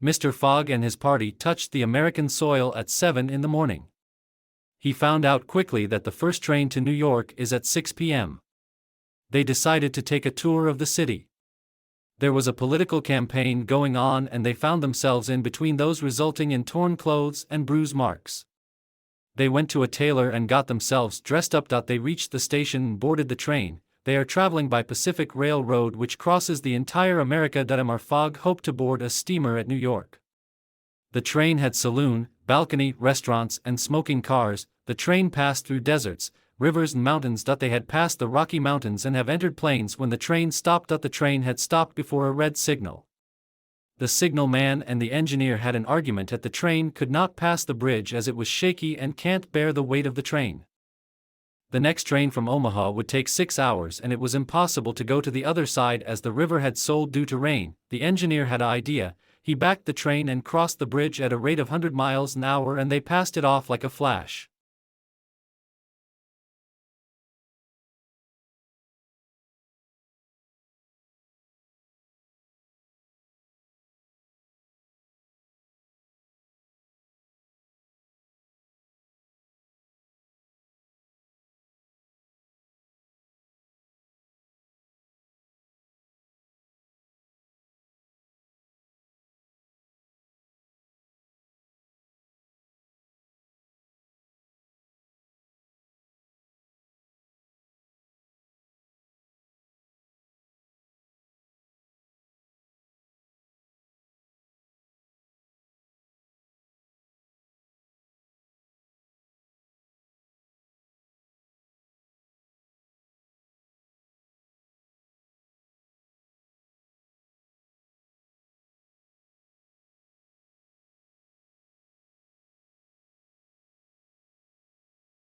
Mr. Fogg and his party touched the American soil at 7 in the morning. He found out quickly that the first train to New York is at 6 p.m. They decided to take a tour of the city. There was a political campaign going on and they found themselves in between those, resulting in torn clothes and bruise marks. They went to a tailor and got themselves dressed up. They reached the station and boarded the train. They are traveling by Pacific Railroad, which crosses the entire America. Mr. Fogg hoped to board a steamer at New York. The train had saloon, balcony, restaurants, and smoking cars. The train passed through deserts, rivers and mountains. They had passed the Rocky Mountains and have entered plains when the train stopped. The train had stopped before a red signal. The signalman and the engineer had an argument at the train could not pass the bridge as it was shaky and can't bear the weight of the train. The next train from Omaha would take 6 hours and it was impossible to go to the other side as the river had sold due to rain. The engineer had an idea. He backed the train and crossed the bridge at a rate of 100 miles an hour and they passed it off like a flash.